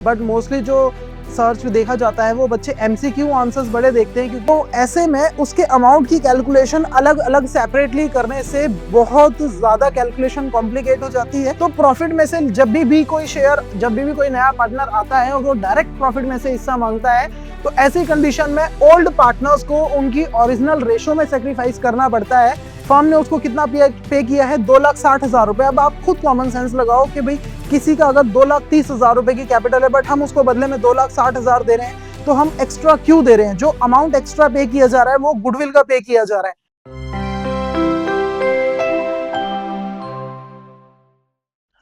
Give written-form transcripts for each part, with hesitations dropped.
But mostly जो search देखा जाता है वो बच्चे एमसीक्यू आंसर्स बड़े देखते हैं, क्योंकि तो ऐसे में उसके अमाउंट की कैलकुलेशन अलग अलग सेपरेटली करने से बहुत ज्यादा कैलकुलेशन कॉम्प्लिकेट हो जाती है। तो प्रॉफिट में से जब भी कोई शेयर, जब भी कोई नया पार्टनर आता है और वो डायरेक्ट प्रॉफिट में से हिस्सा मांगता है, तो ऐसी कंडीशन में ओल्ड पार्टनर्स को उनकी ओरिजिनल रेशो में सेक्रीफाइस करना पड़ता है। फर्म ने उसको कितना पे किया है? 2,60,000 रुपए। अब आप खुद कॉमन सेंस लगाओ कि भाई किसी का अगर 2,30,000 रुपए की कैपिटल है बट हम उसको बदले में 2,60,000 दे रहे हैं, तो हम एक्स्ट्रा क्यों दे रहे हैं? जो अमाउंट एक्स्ट्रा पे किया जा रहा है वो गुडविल का पे किया जा रहा है।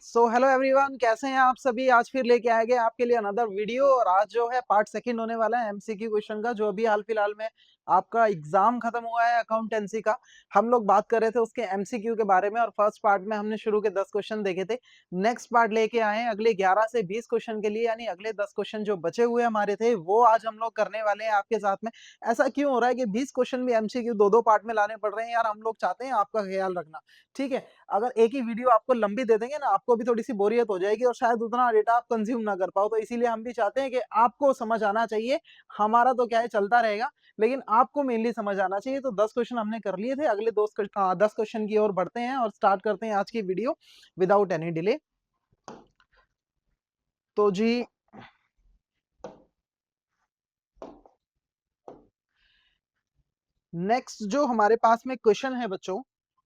सो हेलो एवरीवन, कैसे हैं आप सभी? आज फिर लेके आए गए आपके लिए अनदर वीडियो, और आज जो है पार्ट सेकंड होने वाला है एमसीक्यू क्वेश्चन का, जो अभी हाल फिलहाल में आपका एग्जाम खत्म हुआ है अकाउंटेंसी का। हम लोग बात कर रहे थे उसके एमसीक्यू के बारे में, और फर्स्ट पार्ट में हमने शुरू के 10 क्वेश्चन देखे थे। नेक्स्ट पार्ट लेके आए हैं अगले 11 से 20 क्वेश्चन के लिए, यानी अगले 10 क्वेश्चन जो बचे हुए हमारे थे वो आज हम लोग करने वाले हैं आपके साथ में। ऐसा क्यों हो रहा है कि 20 क्वेश्चन भी एमसीक्यू दो पार्ट में लाने पड़ रहे हैं? यार हम लोग चाहते हैं आपका ख्याल रखना, ठीक है। अगर एक ही वीडियो आपको लंबी दे देंगे ना, आपको भी थोड़ी सी बोरियत हो जाएगी और शायद उतना डेटा आप कंज्यूम ना कर पाओ। तो इसीलिए हम भी चाहते हैं कि आपको समझ आना चाहिए। हमारा तो क्या है, चलता रहेगा, लेकिन आपको मेनली समझ आना चाहिए। तो 10 क्वेश्चन हमने कर लिए थे, अगले 10 क्वेश्चन की ओर बढ़ते हैं और स्टार्ट करते हैं आज की वीडियो विदाउट एनी डिले। तो जी नेक्स्ट जो हमारे पास में क्वेश्चन है बच्चों,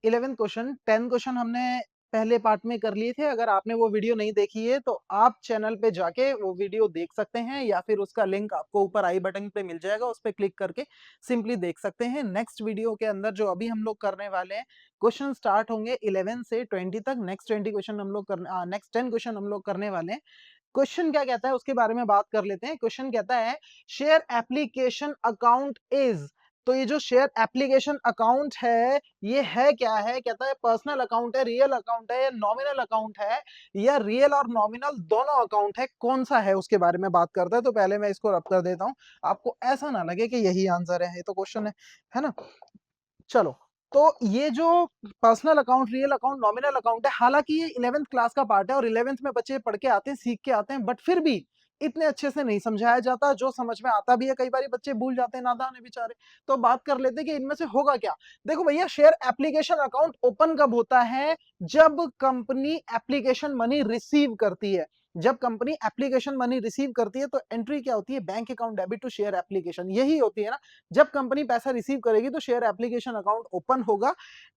11 क्वेश्चन, 10 क्वेश्चन हमने पहले पार्ट में कर लिए थे। अगर आपने वो वीडियो नहीं देखी है तो आप चैनल पे जाके वो वीडियो देख सकते हैं, या फिर उसका लिंक आपको ऊपर आई बटन पे मिल जाएगा, उस पर क्लिक करके सिंपली देख सकते हैं। नेक्स्ट वीडियो के अंदर जो अभी हम लोग करने वाले हैं, क्वेश्चन स्टार्ट होंगे 11 से 20 तक। नेक्स्ट 20 क्वेश्चन हम लोग करने, नेक्स्ट 10 क्वेश्चन हम लोग करने वाले हैं। क्वेश्चन क्या कहता है उसके बारे में बात कर लेते हैं। क्वेश्चन कहता है शेयर एप्लीकेशन अकाउंट इज, तो ये जो शेयर एप्लीकेशन अकाउंट है ये है क्या है? कहता है पर्सनल अकाउंट है, रियल अकाउंट है, या नॉमिनल अकाउंट है, या रियल और नॉमिनल दोनों अकाउंट है, कौन सा है उसके बारे में बात करता है। तो पहले मैं इसको रब कर देता हूं, आपको ऐसा ना लगे कि यही आंसर है, ये तो क्वेश्चन है ना। चलो, तो ये जो personal account, real account, nominal account है, हालांकि ये 11th क्लास का पार्ट है और 11th में बच्चे पढ़ के आते हैं, सीख के आते हैं, बट फिर भी इतने अच्छे से नहीं समझाया जाता। जो समझ में आता भी है कई बार बच्चे भूल जाते हैं, नादान है बेचारे। तो बात कर लेते हैं कि इनमें से होगा क्या। देखो भैया, शेयर एप्लीकेशन अकाउंट ओपन कब होता है? जब कंपनी एप्लीकेशन मनी रिसीव करती है। जब कंपनी एप्लीकेशन मनी रिसीव करती है तो एंट्री क्या होती है? Bank account debit to share application, यही होती है ना। जब कंपनी पैसा रिसीव करेगी तो शेयर एप्लीकेशन अकाउंट ओपन होगा।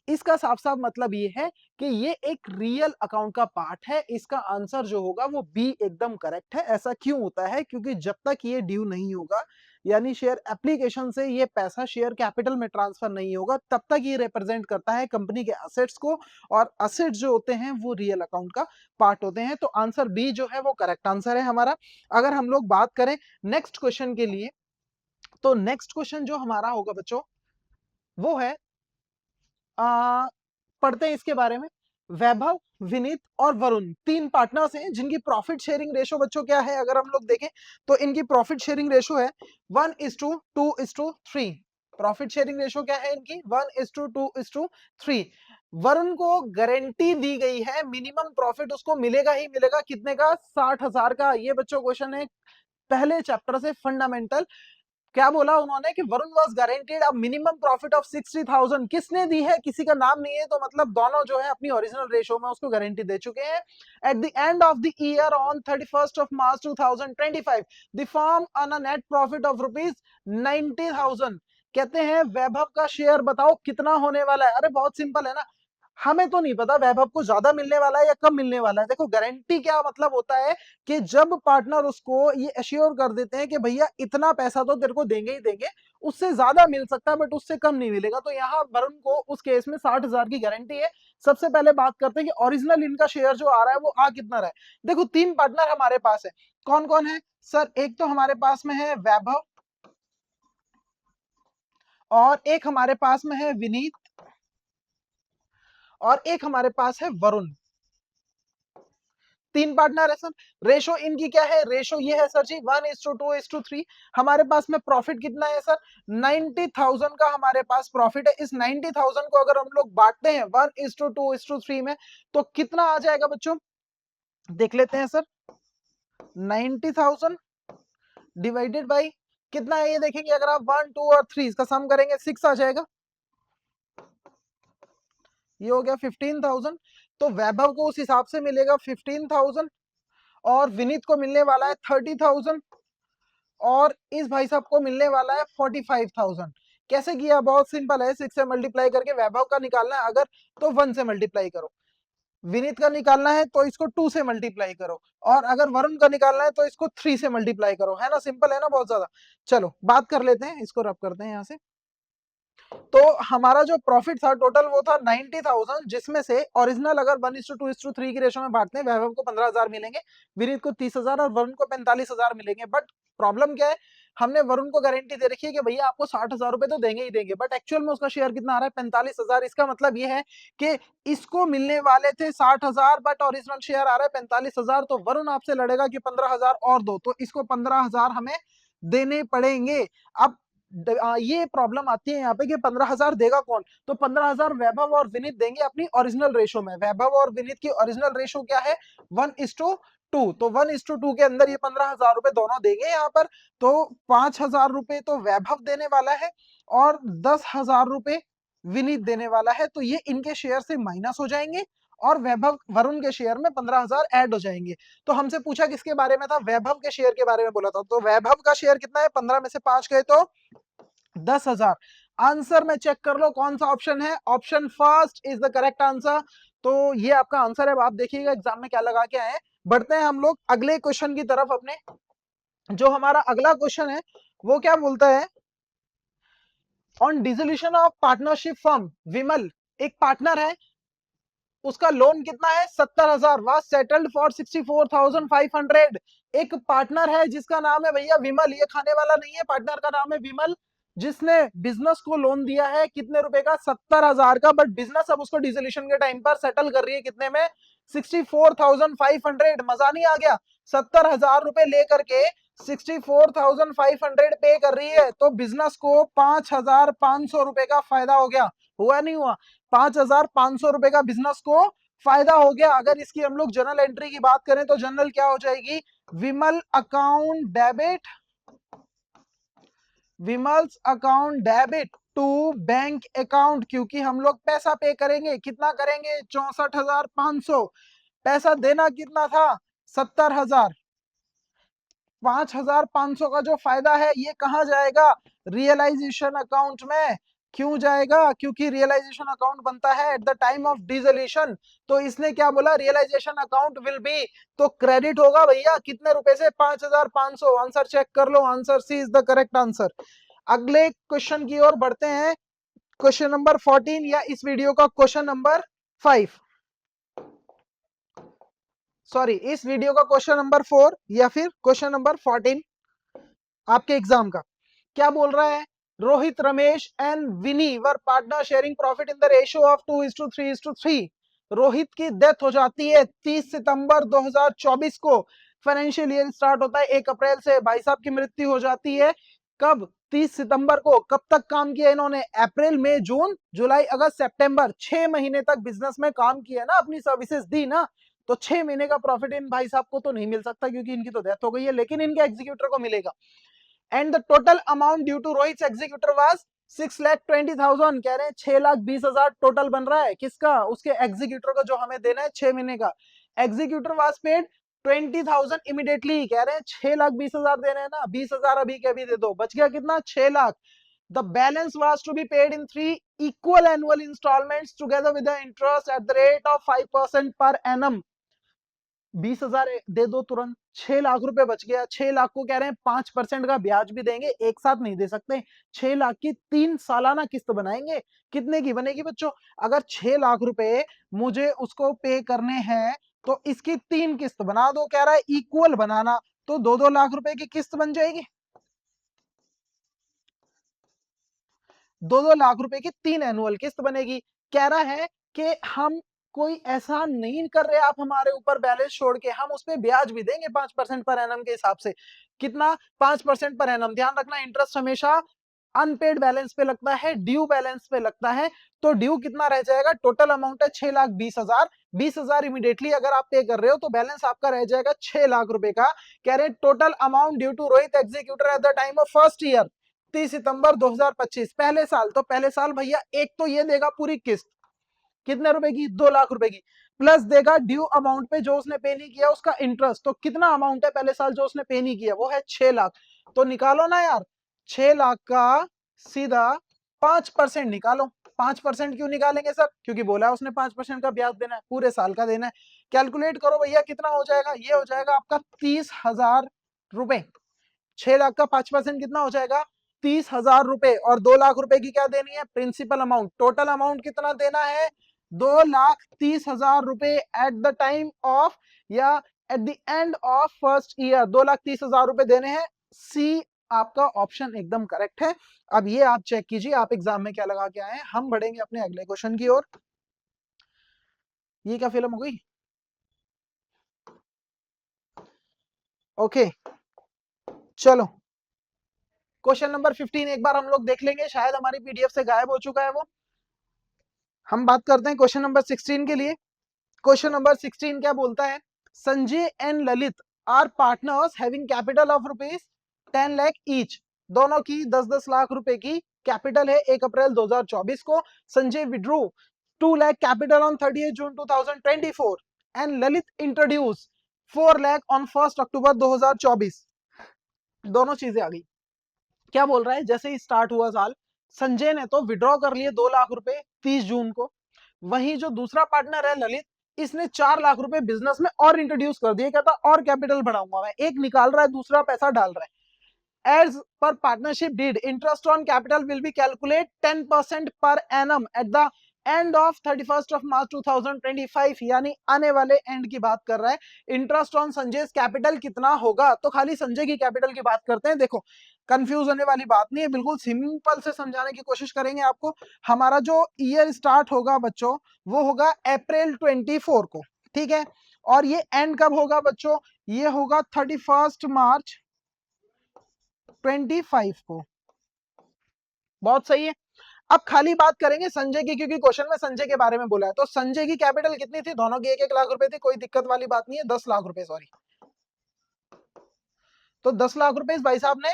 इसका साफ साफ मतलब ये है कि ये एक रियल अकाउंट का पार्ट है। इसका आंसर जो होगा वो बी एकदम करेक्ट है। ऐसा क्यों होता है? क्योंकि जब तक ये ड्यू नहीं होगा, यानी शेयर एप्लीकेशन से ये पैसा शेयर कैपिटल में ट्रांसफर नहीं होगा, तब तक ये रिप्रेजेंट करता है कंपनी के असेट्स को, और असेट्स जो होते हैं वो रियल अकाउंट का पार्ट होते हैं। तो आंसर बी जो है वो करेक्ट आंसर है हमारा। अगर हम लोग बात करें नेक्स्ट क्वेश्चन के लिए, तो नेक्स्ट क्वेश्चन जो हमारा होगा बच्चों वो है, पढ़ते हैं इसके बारे में। वैभव, विनीत और वरुण तीन पार्टनर्स हैं जिनकी प्रॉफिट शेयरिंग रेशो बच्चों क्या है? अगर हम लोग देखें तो इनकी प्रॉफिट शेयरिंग रेशो है 1:2:3। प्रॉफिट शेयरिंग रेशो क्या है इनकी? 1:2:3। वरुण को गारंटी दी गई है, मिनिमम प्रॉफिट उसको मिलेगा ही मिलेगा। कितने का? 60,000 का। ये बच्चों क्वेश्चन है पहले चैप्टर से, फंडामेंटल। क्या बोला उन्होंने कि Varun was guaranteed a minimum profit of 60,000। किसने दी है? किसी का नाम नहीं है, तो मतलब दोनों जो है अपनी ओरिजिनल रेशो में उसको गारंटी दे चुके हैं। At the end of the year on 31st of March 2025 the firm on a net profit of ₹90,000। कहते हैं वैभव का शेयर बताओ कितना होने वाला है? अरे बहुत सिंपल है ना, हमें तो नहीं पता वैभव को ज्यादा मिलने वाला है या कम मिलने वाला है। देखो, गारंटी क्या मतलब होता है कि जब पार्टनर उसको ये एश्योर कर देते हैं कि भैया इतना पैसा तो तेरे को देंगे ही देंगे, उससे ज्यादा मिल सकता है बट उससे कम नहीं मिलेगा। तो यहाँ वरुण को उस केस में 60,000 की गारंटी है। सबसे पहले बात करते हैं कि ओरिजिनल इनका शेयर जो आ रहा है वो आ कितना रहा है। देखो, तीन पार्टनर हमारे पास है। कौन कौन है सर? एक तो हमारे पास में है वैभव, और एक हमारे पास में है विनीत, और एक हमारे पास है वरुण। तीन पार्टनर है सर। रेशो इनकी क्या है? रेशो ये है सर जी 1:2:3। हमारे पास में प्रॉफिट कितना है सर? 90,000 का हमारे पास प्रॉफिट है। इस 90,000 को अगर हम लोग बांटते हैं 1:2:3 में, तो कितना आ जाएगा बच्चों? देख लेते हैं सर। 90,000 डिवाइडेड बाई कितना है ये देखेंगे, अगर आप 1 2 और 3 इसका सम करेंगे 6 आ जाएगा, ये हो गया 15,000। तो वैभव को उस हिसाब से मिलेगा 15,000 और विनीत को मिलने वाला है 30,000 और इस भाई साहब को मिलने वाला है 45,000। कैसे किया, बहुत सिंपल है, 6 से मल्टीप्लाई करके वैभव का निकालना है अगर तो 1 से मल्टीप्लाई करो, विनीत का निकालना है तो इसको 2 से मल्टीप्लाई करो, और अगर वरुण का निकालना है तो इसको 3 से मल्टीप्लाई करो, है ना, सिंपल है ना बहुत ज्यादा। चलो बात कर लेते हैं, इसको रब करते हैं यहां से। तो हमारा जो प्रॉफिट था टोटल वो था 90,000, जिसमें से ओरिजिनल अगर 1:2:3 की रेशो में बांटते हैं, वैभव को 15,000 मिलेंगे, विनीत को 30,000 और वरुण को 45,000 मिलेंगे। बट प्रॉब्लम क्या है, हमने वरुण को गारंटी दे रखी है कि भैया आपको 60,000 रुपए तो देंगे ही देंगे, बट एक्चुअल में उसका शेयर कितना आ रहा है, 45,000। इसका मतलब ये है कि इसको मिलने वाले थे 60,000 बट ओरिजिनल शेयर आ रहा है 45,000। तो वरुण आपसे लड़ेगा कि 15,000 और दो, तो इसको 15,000 हमें देने पड़ेंगे। अब ये प्रॉब्लम आती है यहाँ पे कि 15,000 देगा कौन, तो 15,000 वैभव और विनीत देंगे अपनी ओरिजिनल रेशो में। वैभव और विनीत की ओरिजिनल रेशो क्या है, 1:2, तो 1:2 के अंदर ये 15,000 रुपए दोनों देंगे यहाँ पर। तो 5,000 रुपए तो वैभव देने वाला है और 10,000 रुपए विनीत देने वाला है, तो ये इनके शेयर से माइनस हो जाएंगे और वैभव वरुण के शेयर में 15,000 ऐड हो जाएंगे। तो हमसे पूछा किसके बारे में था, वैभव के शेयर के बारे में बोला था। तो वैभव का शेयर कितना है, 15 में से 5 गए तो 10,000। आंसर में चेक कर लो कौन सा ऑप्शन है, option first is the correct answer. तो ये आपका आंसर है, आप देखिएगा एग्जाम में क्या लगा के आए। बढ़ते हैं हम लोग अगले क्वेश्चन की तरफ अपने। जो हमारा अगला क्वेश्चन है वो क्या बोलता है, on dissolution of partnership firm, Vimal एक पार्टनर है, उसका लोन कितना है 70,000, वाज सेटल्ड फॉर 64,500। एक पार्टनर है जिसका नाम है भैया विमल, ये खाने वाला नहीं है, पार्टनर का नाम है विमल, जिसने बिजनेस को लोन दिया है कितने रुपए का, 70,000 का, बट बिजनेस अब उसको डिसोल्यूशन के टाइम पर सेटल कर रही है कितने में, 64,500। मजा नहीं आ गया, 70,000 रुपए लेकर के 64,500 पे कर रही है, तो बिजनेस को 5,500 रुपए का फायदा हो गया, हुआ नहीं हुआ, 5,500 रुपए का बिजनेस को फायदा हो गया। अगर इसकी हम लोग जर्नल एंट्री की बात करें तो जर्नल क्या हो जाएगी, Vimal account debit, Vimal's account debit to bank account, क्योंकि हम लोग पैसा पे करेंगे, कितना करेंगे 64,500, पैसा देना कितना था 70,000, 5,500 का जो फायदा है ये कहां जाएगा, रियलाइजेशन अकाउंट में। क्यों जाएगा, क्योंकि रियलाइजेशन अकाउंट बनता है at the time of dissolution, तो इसने क्या बोला, रियलाइजेशन अकाउंट विल बी, तो क्रेडिट होगा भैया कितने रुपए से, 5,500। आंसर चेक कर लो, answer C is the correct answer. अगले क्वेश्चन की ओर बढ़ते हैं, क्वेश्चन नंबर 14 या इस वीडियो का क्वेश्चन नंबर 5, सॉरी इस वीडियो का क्वेश्चन नंबर 4 या फिर क्वेश्चन नंबर 14 आपके एग्जाम का। क्या बोल रहा है, Rohit Ramesh and Vini were partner sharing profit in the ratio of 2:3:3। Rohit की डेथ हो जाती है 30 सितंबर 2024 को, फाइनेंशियल ईयर स्टार्ट होता है 1 अप्रैल से, भाई साहब की मृत्यु हो जाती है कब, 30 सितंबर को। कब तक काम किया इन्होंने, अप्रैल मई जून जुलाई अगस्त सितंबर, 6 महीने तक बिजनेस में काम किया ना, अपनी सर्विसेज दी ना, तो 6 महीने का प्रॉफिट इन भाई साहब को तो नहीं मिल सकता क्योंकि इनकी तो डेथ हो गई है, लेकिन इनके एग्जीक्यूटर को मिलेगा। And the total amount due to Rohit executor was 6,20,000, कह रहे हैं 6,20,000 टोटल बन रहा है, किसका, उसके एग्जीक्यूटर को जो हमें देना है 6 महीने का। एग्जीक्यूटर वाज पेड 20,000 इमीडिएटली, कह रहे हैं 6,20,000 देने हैं ना, 20,000 अभी के अभी दे दो, बच गया कितना 6 lakh. The balance was to be paid in 3 equal annual instalments together with the interest at the rate of 5% per annum. 20,000 दे दो तुरंत, 6 लाख रुपए बच गया। 6 लाख को कह रहे हैं 5% का ब्याज भी देंगे, एक साथ नहीं दे सकते, 6 लाख की 3 सालाना किस्त बनाएंगे, कितने की बनेगी बच्चों, अगर 6 लाख रुपए मुझे उसको पे करने हैं तो इसकी 3 किस्त बना दो, कह रहा है इक्वल बनाना, तो 2-2 लाख रुपए की किस्त बन जाएगी, 2-2 लाख रुपए की 3 एनुअल किस्त बनेगी। कह रहा है कि हम कोई ऐसा नहीं कर रहे आप हमारे ऊपर बैलेंस छोड़ के, हम उस पर ब्याज भी देंगे 5% पर एनम के हिसाब से, कितना 5% पर एनम, ध्यान रखना इंटरेस्ट हमेशा अनपेड बैलेंस पे लगता है, ड्यू बैलेंस पे लगता है। तो ड्यू कितना रह जाएगा, टोटल अमाउंट है 6,20,000, 20,000 इमीडिएटली अगर आप पे कर रहे हो तो बैलेंस आपका रह जाएगा 6 लाख रुपए का। कह रहे total amount due to Rohit executor at the time of first year 30 September 2025, पहले साल। तो पहले साल भैया एक तो ये देगा पूरी किस्त कितने रुपए की, 2 लाख रुपए की, प्लस देगा ड्यू अमाउंट पे जो उसने पे नहीं किया उसका इंटरेस्ट। तो कितना अमाउंट है पहले साल जो उसने पे नहीं किया, वो है 6 लाख। तो निकालो ना यार, 6 लाख का सीधा 5% निकालो। 5% क्यों निकालेंगे सर, क्योंकि बोला उसने 5% का ब्याज देना है, पूरे साल का देना है। कैलकुलेट करो भैया कितना हो जाएगा, ये हो जाएगा आपका 30,000 रुपए। 6 लाख का 5% कितना हो जाएगा, 30,000 रुपए। और 2 लाख रुपए की क्या देनी है, प्रिंसिपल अमाउंट। टोटल अमाउंट कितना देना है, 2,30,000 रुपए एट द टाइम ऑफ या at the end of first year, 2,30,000 रुपए देने हैं। सी आपका ऑप्शन एकदम करेक्ट है। अब ये आप चेक कीजिए आप एग्जाम में क्या लगा के आए हैं। हम बढ़ेंगे अपने अगले क्वेश्चन की ओर। ये क्या फिल्म हो गई, ओके चलो क्वेश्चन नंबर 15 एक बार हम लोग देख लेंगे, शायद हमारी पीडीएफ से गायब हो चुका है वो। हम बात करते हैं क्वेश्चन नंबर 16 के लिए। क्वेश्चन नंबर 16 क्या बोलता है, Sanjay and Lalit are partners having capital of rupees 10 lakh each. दोनों की 10-10 लाख रुपए की कैपिटल है। 1 अप्रैल 2024 को Sanjay withdrew 2 lakh capital on 30 June 2024 and Lalit introduce 4 lakh on 1 अक्टूबर 2024। दोनों चीजें आ गई। क्या बोल रहा है, जैसे ही स्टार्ट हुआ साल, संजय ने तो विड्रॉ कर लिए 2 लाख रुपए 30 जून को। वहीं जो दूसरा पार्टनर है ललित, इसने 4 लाख रुपए बिजनेस में और इंट्रोड्यूस कर दिए। कहता और कैपिटल बढ़ाऊंगा मैं, एक निकाल रहा है दूसरा पैसा डाल रहा है। As per partnership deed, interest on capital will be calculated 10% per annum at the end of 31st of March 2025, यानी आने वाले एंड की बात कर रहा है। इंटरेस्ट ऑन संजय कैपिटल कितना होगा, तो खाली संजय की कैपिटल की बात करते हैं। देखो कंफ्यूज होने वाली बात नहीं है, बिल्कुल सिंपल से समझाने की कोशिश करेंगे आपको। हमारा जो ईयर स्टार्ट होगा बच्चों, वो होगा अप्रैल 24 को, ठीक है। और ये एंड कब होगा बच्चों, ये होगा 31 मार्च 25 को। बहुत सही है। अब खाली बात करेंगे संजय की, क्योंकि क्वेश्चन में संजय के बारे में बोला है। तो संजय की कैपिटल कितनी थी, दोनों की 1-1 लाख रुपए थी, कोई दिक्कत वाली बात नहीं है। 10 लाख रुपए सॉरी। तो 10 लाख रुपए इस भाई साहब ने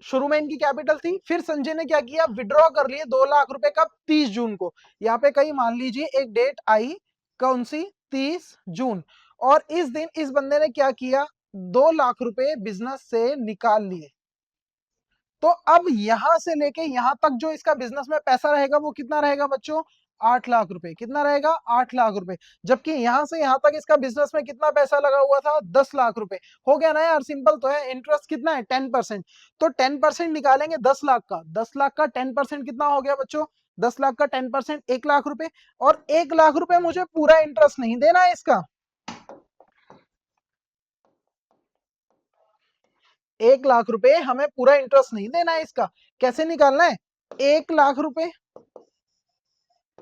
शुरू में इनकी कैपिटल थी। फिर संजय ने क्या किया, विड्रॉ कर लिए 2 लाख रुपए कब, 30 जून को। यहाँ पे कहीं मान लीजिए एक डेट आई, कौन सी, 30 जून। और इस दिन इस बंदे ने क्या किया, 2 लाख रुपए बिजनेस से निकाल लिए। तो अब यहां से लेके यहां तक जो इसका बिजनेस में पैसा रहेगा वो कितना रहेगा बच्चों, 8 लाख रुपए। कितना रहेगा, 8 लाख रुपए। जबकि यहां से यहां तक इसका बिजनेस में कितना पैसा लगा हुआ था, 10 लाख रुपए। हो गया ना यार, सिंपल तो है। इंटरेस्ट कितना है, 10%। तो 10% निकालेंगे 10 लाख का, 10 लाख का 10% कितना हो गया बच्चों, 10 लाख का 10% 1 लाख रुपए। और 1 लाख रुपए मुझे पूरा इंटरेस्ट नहीं देना है इसका, 1 लाख रुपए हमें पूरा इंटरेस्ट नहीं देना है इसका। कैसे निकालना है, 1 लाख रुपए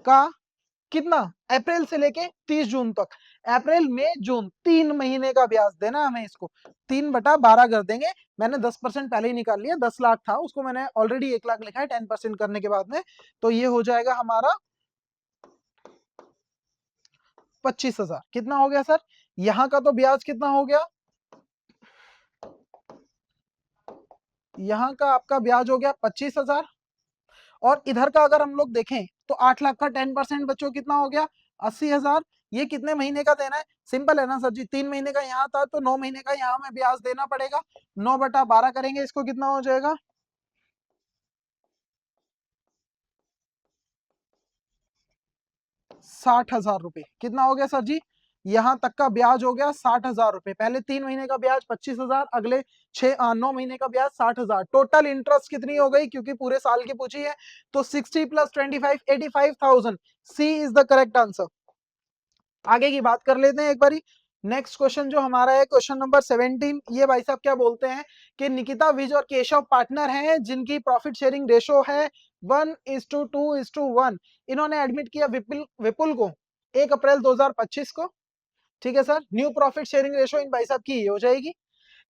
का कितना, अप्रैल से लेके 30 जून तक, अप्रैल मई जून 3 महीने का ब्याज देना हमें इसको। 3/12 कर देंगे। मैंने 10% पहले ही निकाल लिया, 10 लाख था उसको मैंने ऑलरेडी 1 लाख लिखा है 10% करने के बाद में। तो ये हो जाएगा हमारा 25,000। कितना हो गया सर, यहां का तो ब्याज कितना हो गया, यहां का आपका ब्याज हो गया 25,000। और इधर का अगर हम लोग देखें तो 8 लाख का 10% बच्चों कितना हो गया, 80,000। ये कितने महीने का देना है, सिंपल है ना सर जी, 3 महीने का यहाँ था तो 9 महीने का यहाँ में ब्याज देना पड़ेगा। 9/12 करेंगे इसको, कितना हो जाएगा, 60,000 रुपए। कितना हो गया सर जी, यहां तक का ब्याज हो गया 60,000 रुपए। पहले 3 महीने का ब्याज 25,000, अगले 9 महीने का ब्याज 60,000। टोटल इंटरेस्ट कितनी हो गई, क्योंकि पूरे साल की पूछी है। तो 60 + 25 85,000। C is the correct answer. आगे की बात कर लेते हैं एक बारी। नेक्स्ट क्वेश्चन जो हमारा है क्वेश्चन नंबर 17। ये भाई साहब क्या बोलते हैं कि निकिता, विज और केशव पार्टनर हैं जिनकी प्रॉफिट शेयरिंग रेशो है 1:2:1। इन्होंने एडमिट किया विपुल विपुल को 1 अप्रैल 2025 को। ठीक है sir, new profit sharing ratio in भाई साहब की ये हो जाएगी।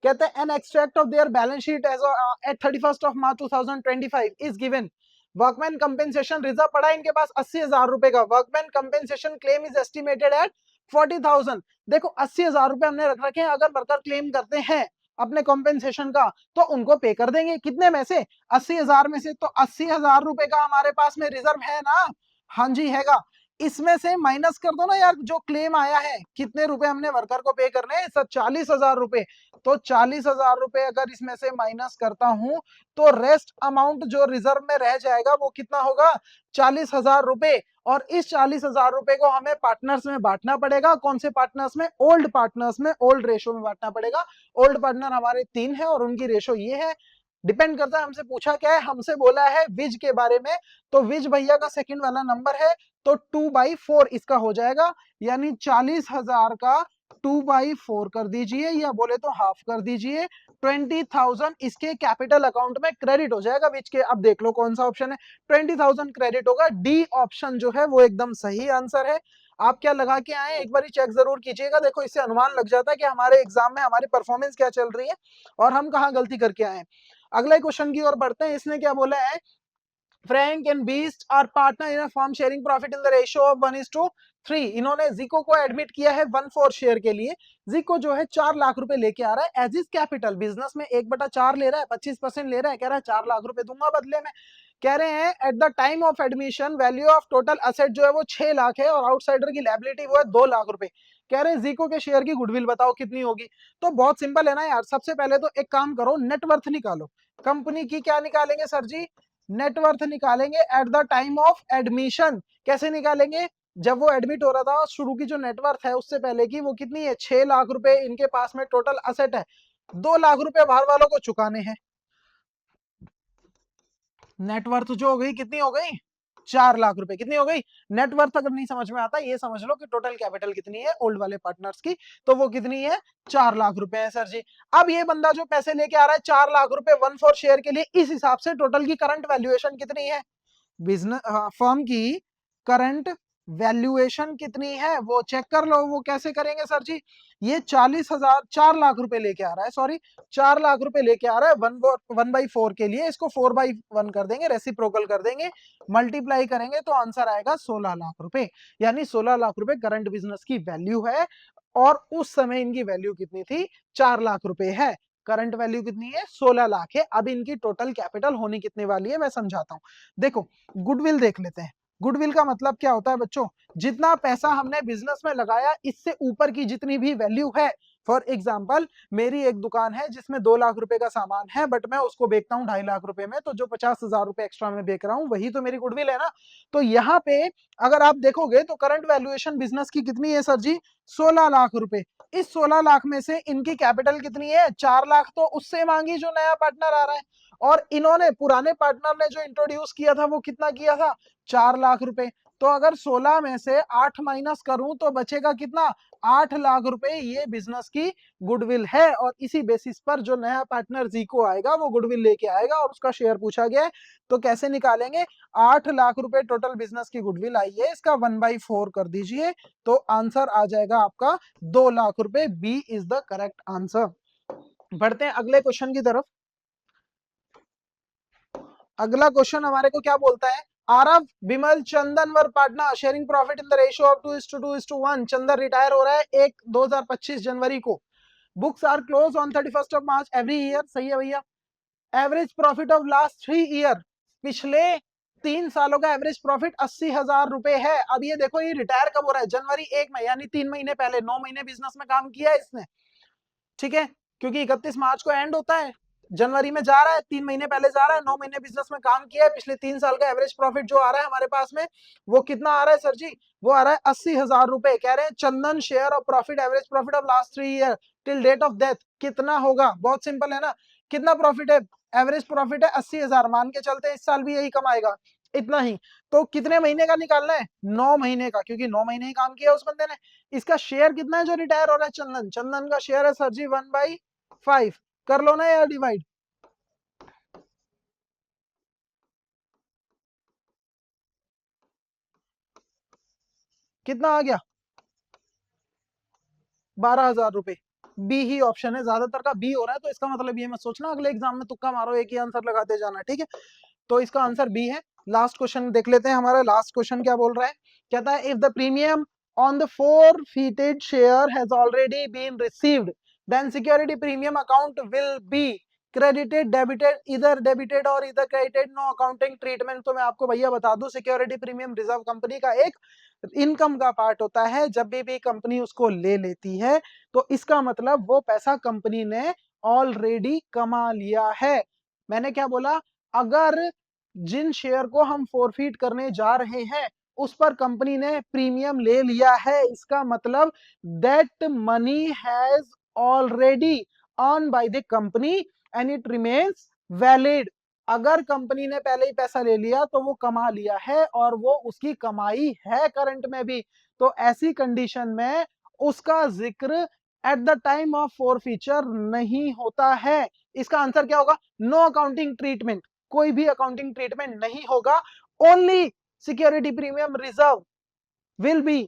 कहते हैं an extract of their balance sheet as at 31 March 2025 is given. Workman compensation reserve पड़ा है इनके पास 80,000 रुपए का। Workman compensation claim is estimated at 40,000। देखो 80,000 रुपए हमने रख रखे हैं, अगर वर्कर क्लेम करते हैं अपने कॉम्पेंसेशन का तो उनको पे कर देंगे। कितने में से? 80,000 में से। तो 80,000 रुपए का हमारे पास में रिजर्व है ना? हाँ जी हैगा। इसमें से माइनस कर दो ना यार, जो क्लेम आया है कितने रुपए हमने वर्कर को पे करने हैं सर? 40,000 रुपए। तो 40,000 रुपए अगर इसमें से माइनस करता हूं तो रेस्ट अमाउंट जो रिजर्व में रह जाएगा वो कितना होगा? 40,000 रुपए। और इस 40,000 रुपए को हमें पार्टनर्स में बांटना पड़ेगा। कौन से पार्टनर्स में? ओल्ड पार्टनर्स में, ओल्ड रेशो में बांटना पड़ेगा। ओल्ड पार्टनर हमारे 3 है और उनकी रेशो ये है। डिपेंड करता है हमसे पूछा क्या है, हमसे बोला है विज के बारे में। तो विज भैया का सेकंड वाला नंबर है, तो 2/4 इसका हो जाएगा। यानी 40,000 का 2/4 कर दीजिए, या बोले तो हाफ कर दीजिए। 20,000 इसके कैपिटल अकाउंट में क्रेडिट हो जाएगा विच के। अब देख लो कौन सा ऑप्शन है, 20,000 क्रेडिट होगा। डी ऑप्शन जो है वो एकदम सही आंसर है। आप क्या लगा के आए एक बार चेक जरूर कीजिएगा। देखो इससे अनुमान लग जाता है कि हमारे एग्जाम में हमारी परफॉर्मेंस क्या चल रही है और हम कहाँ गलती करके आए। अगले क्वेश्चन की ओर बढ़ते हैं। इसने क्या बोला है? Frank and Beast are partner in a firm sharing profit in the ratio of 1:3। इन्होंने जिको को एडमिट किया है 1/4 शेयर के लिए। जिको जो है 4 लाख रुपए लेके आ रहा है एज इज कैपिटल। बिजनेस में 1/4 ले रहा है, 25% ले रहा है, कह रहा है 4 लाख रुपए दूंगा बदले में। कह रहे हैं eight the time of admission value of total asset जो है वो 6 लाख है और आउटसाइडर की लायबिलिटी वो है 2 लाख रुपए। कह रहे हैं जीको के शेयर की गुडविल बताओ कितनी होगी। तो बहुत सिंपल है ना यार, सबसे पहले तो एक काम करो, नेटवर्थ निकालो। कंपनी की क्या निकालेंगे सर जी? नेटवर्थ निकालेंगे eight the time of admission. कैसे निकालेंगे? जब वो एडमिट हो रहा था शुरू की जो नेटवर्थ है उससे पहले की वो कितनी है? 6 लाख रुपए इनके पास में टोटल असेट है। 2 लाख रुपए बाहर वालों को चुकाने हैं। नेटवर्थ जो हो गई कितनी हो गई? 4 लाख रुपए। कितनी हो गई? नेटवर्थ अगर नहीं समझ में आता ये समझ लो कि टोटल कैपिटल कितनी है ओल्ड वाले पार्टनर्स की, तो वो कितनी है? 4 लाख रुपए है सर जी। अब ये बंदा जो पैसे लेके आ रहा है 4 लाख रुपए 1/4 शेयर के लिए, इस हिसाब से टोटल की करंट वैल्यूएशन कितनी है? बिजनेस फर्म की करंट वैल्यूएशन कितनी है वो चेक कर लो। वो कैसे करेंगे सर जी? ये 40,000 4 लाख रुपए लेके आ रहा है, सॉरी 4 लाख रुपए लेके आ रहा है 1/4 के लिए। इसको 4/1 कर देंगे, रेसिप्रोकल कर देंगे, मल्टीप्लाई करेंगे तो आंसर आएगा 16 लाख रुपए। यानी 16 लाख रुपए करंट बिजनेस की वैल्यू है। और उस समय इनकी वैल्यू कितनी थी? 4 लाख रुपए है। करंट वैल्यू कितनी है? 16 लाख है। अब इनकी टोटल कैपिटल होनी कितने वाली है मैं समझाता हूं। देखो गुडविल देख लेते हैं। गुडविल का मतलब क्या होता है बच्चों? जितना पैसा हमने बिजनेस में लगाया इससे ऊपर की जितनी भी वैल्यू है। फॉर एग्जाम्पल मेरी एक दुकान है जिसमें 2 लाख रुपए का सामान है, बट मैं उसको बेचता हूँ 2.5 लाख रुपए में, तो जो 50,000 रुपए एक्स्ट्रा में बेच रहा हूँ वही तो मेरी गुडविल है ना। तो यहाँ पे अगर आप देखोगे तो करंट वैल्यूएशन बिजनेस की कितनी है सर जी? 16 लाख रुपए। इस 16 लाख में से इनकी कैपिटल कितनी है? 4 लाख। तो उससे मांगी जो नया पार्टनर आ रहा है। और इन्होंने पुराने पार्टनर ने जो इंट्रोड्यूस किया था वो कितना किया था? 4 लाख रुपए। तो अगर 16 में से 8 माइनस करूं तो बचेगा कितना? 8 लाख रुपए। ये बिजनेस की गुडविल है और इसी बेसिस पर जो नया पार्टनर जीको आएगा वो गुडविल लेके आएगा और उसका शेयर पूछा गया है। तो कैसे निकालेंगे? 8 लाख रुपए टोटल बिजनेस की गुडविल आई है, इसका 1/4 कर दीजिए तो आंसर आ जाएगा आपका 2 लाख रुपए। B is the correct answer. बढ़ते हैं अगले क्वेश्चन की तरफ। अगला क्वेश्चन हमारे को क्या बोलता है? Aarav, Vimal, Chandan were partner sharing profit in the ratio of 2:2:1। Chandan retire हो रहा है 1/2025 जनवरी को। Books are close on 31 March every year. सही है भैया। Average profit of last 3 year, पिछले 3 सालों का एवरेज प्रॉफिट 80,000 रुपए है। अब ये देखो ये रिटायर कब हो रहा है? जनवरी 1 में, यानी 3 महीने पहले। 9 महीने बिजनेस में काम किया है इसने, ठीक है, क्योंकि 31 मार्च को एंड होता है। जनवरी में जा रहा है, 3 महीने पहले जा रहा है, 9 महीने बिजनेस में काम किया है। पिछले 3 साल का एवरेज प्रॉफिट जो आ रहा है हमारे पास में वो कितना आ रहा है सर जी? वो आ रहा है 80,000 रुपए। कह रहे हैं Chandan share of profit, average profit of last 3 year till date of death कितना होगा? बहुत सिंपल है ना। कितना प्रॉफिट है? एवरेज प्रॉफिट है 80,000, मान के चलते हैं इस साल भी यही कमाएगा, इतना ही। तो कितने महीने का निकालना है? 9 महीने का, क्योंकि 9 महीने ही काम किया उस बंदे ने। इसका शेयर कितना है जो रिटायर हो रहा है? चंदन, चंदन का शेयर है सर जी 1/5। कर लो ना यार डिवाइड। कितना आ गया? 12,000 रुपए। बी ही ऑप्शन है, ज्यादातर का बी हो रहा है, तो इसका मतलब ये मत सोचना अगले एग्जाम में तुक्का मारो एक ही आंसर लगाते जाना, ठीक है। तो इसका आंसर बी है। लास्ट क्वेश्चन देख लेते हैं, हमारा लास्ट क्वेश्चन क्या बोल रहा है, कहता है if the premium on the forfeited share has already been received then security premium account will be credited, debited, इधर क्रेडिटेड, नो अकाउंटिंग ट्रीटमेंट। तो मैं आपको भैया बता दूं, सिक्योरिटी प्रीमियम रिजर्व कंपनी का एक इनकम का पार्ट होता है। जब भी कंपनी उसको ले लेती है तो इसका मतलब वो पैसा कंपनी ने ऑलरेडी कमा लिया है। मैंने क्या बोला, अगर जिन शेयर को हम फोरफीट करने जा रहे हैं उस पर कंपनी ने प्रीमियम ले लिया है, इसका मतलब that money has already earn by the company and it remains valid. अगर कंपनी ने पहले ही पैसा ले लिया तो वो कमा लिया है और वो उसकी कमाई है करंट में भी, तो ऐसी कंडीशन में उसका जिक्र eight the time of forfeiture नहीं होता है। इसका आंसर क्या होगा, नो अकाउंटिंग ट्रीटमेंट, कोई भी अकाउंटिंग ट्रीटमेंट नहीं होगा। Only security premium reserve will be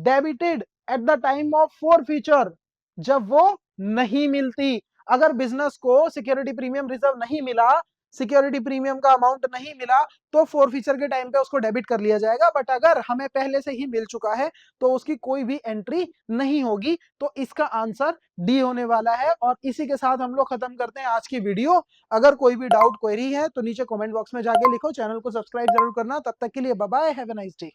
debited eight the time of forfeiture, जब वो नहीं मिलती। अगर बिजनेस को सिक्योरिटी प्रीमियम रिजर्व नहीं मिला, सिक्योरिटी प्रीमियम का अमाउंट नहीं मिला, तो फोरफीचर के टाइम पे उसको डेबिट कर लिया जाएगा। बट अगर हमें पहले से ही मिल चुका है तो उसकी कोई भी एंट्री नहीं होगी। तो इसका आंसर डी होने वाला है। और इसी के साथ हम लोग खत्म करते हैं आज की वीडियो। अगर कोई भी डाउट क्वेरी है तो नीचे कमेंट बॉक्स में जाके लिखो, चैनल को सब्सक्राइब जरूर करना। तब तक के लिए bye bye, have a nice day.